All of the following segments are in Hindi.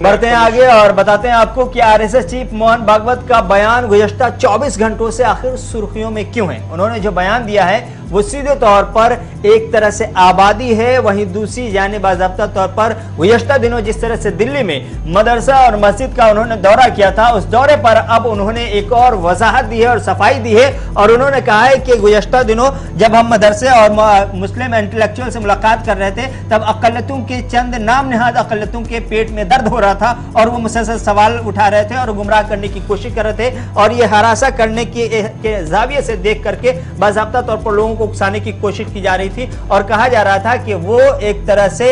बढ़ते हैं आगे और बताते हैं आपको कि आरएसएस चीफ मोहन भागवत का बयान गुज़श्ता 24 घंटों से आखिर सुर्खियों में क्यों है। उन्होंने जो बयान दिया है वो सीधे तौर पर एक तरह से आबादी है, वहीं दूसरी यानी बाज़ाब्ता तौर पर गुज़श्ता दिनों जिस तरह से दिल्ली में मदरसा और मस्जिद का उन्होंने दौरा किया था, उस दौरे पर अब उन्होंने एक और वजाहत दी है और सफाई दी है। और उन्होंने कहा है कि गुज़श्ता दिनों जब हम मदरसे और मुस्लिम इंटेलेक्चुअल से मुलाकात कर रहे थे तब अक़लियतों के चंद नाम नहाद अक़लियतों के पेट में दर्द हो रहा था और वो मुसलसल सवाल उठा रहे थे और गुमराह करने की कोशिश कर रहे थे और ये हरासा करने के जाविये से देख करके बाज़ाब्ता तौर पर लोगों को उकसाने की कोशिश की जा रही थी और कहा जा रहा था कि वो एक तरह से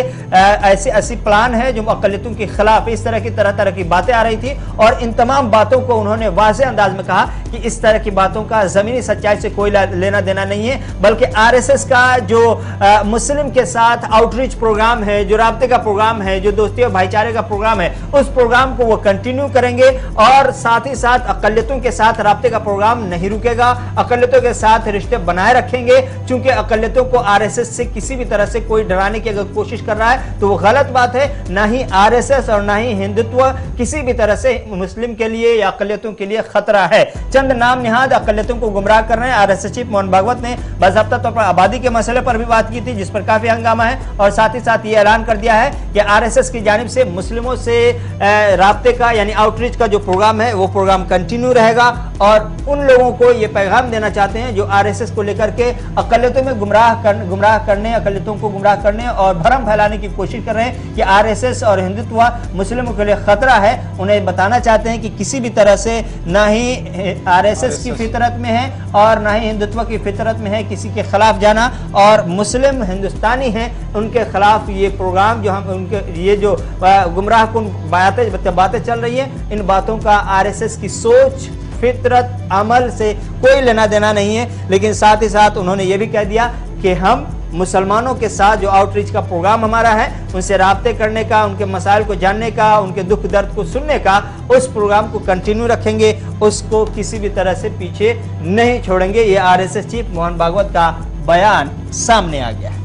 ऐसी प्लान है जो अक़लियतों के खिलाफ इस तरह तरह की बातें आ रही थी। और इन तमाम बातों को उन्होंने वाज़े अंदाज में कहा कि इस तरह की बातों का ज़मीनी सच्चाई से कोई लेना देना नहीं है, बल्कि आरएसएस का जो मुस्लिम के साथ आउटरीच प्रोग्राम है, जो राब्ते का प्रोग्राम है, जो दोस्ती और भाईचारे का प्रोग्राम है, उस प्रोग्राम को वो कंटिन्यू करेंगे और साथ ही साथ अक़लियतों के साथ राब्ते का प्रोग्राम नहीं रुकेगा, अक़लियतों के साथ रिश्ते बनाए रखेंगे। चूंकि अक़लियतों को आरएसएस से किसी भी तरह से कोई डराने की अगर कोशिश कर रहा है तो वो गलत बात है। ना ही आरएसएस और ना ही हिंदुत्व किसी भी तरह से मुस्लिम के लिए या अक़लियतों के लिए खतरा है। चंद नाम निहाद अक़लियतों को गुमराह कर रहे हैं। आरएसएस चीफ मोहन भागवत ने बाज़ाब्ता तौर पर आबादी के मसले पर भी बात की थी, जिस पर काफी हंगामा है और साथ ही साथ ये ऐलान कर दिया है कि आरएसएस की जानिब से मुस्लिमों से राब्ते का यानी आउटरीच का जो प्रोग्राम है वो प्रोग्राम कंटिन्यू रहेगा। और उन लोगों को ये पैगाम देना चाहते हैं जो आरएसएस को लेकर के अक़लियतों में गुमराह करने, अक़लियतों को गुमराह करने और भरम फैलाने की कोशिश कर रहे हैं कि आरएसएस और हिंदुत्व मुस्लिमों के लिए खतरा है। उन्हें बताना चाहते हैं कि किसी भी तरह से ना ही आरएसएस की फितरत में है और ना ही हिंदुत्व की फितरत में है किसी के खिलाफ जाना, और मुस्लिम हिंदुस्तानी हैं उनके खिलाफ ये प्रोग्राम जो हम उनके ये जो गुमराह कुन बातें चल रही है, इन बातों का आरएसएस की सोच, फितरत, अमल से कोई लेना देना नहीं है। लेकिन साथ ही साथ उन्होंने ये भी कह दिया कि हम मुसलमानों के साथ जो आउटरीच का प्रोग्राम हमारा है उनसे राब्ते करने का, उनके मसाइल को जानने का, उनके दुख दर्द को सुनने का, उस प्रोग्राम को कंटिन्यू रखेंगे, उसको किसी भी तरह से पीछे नहीं छोड़ेंगे। ये आरएसएस चीफ मोहन भागवत का बयान सामने आ गया है।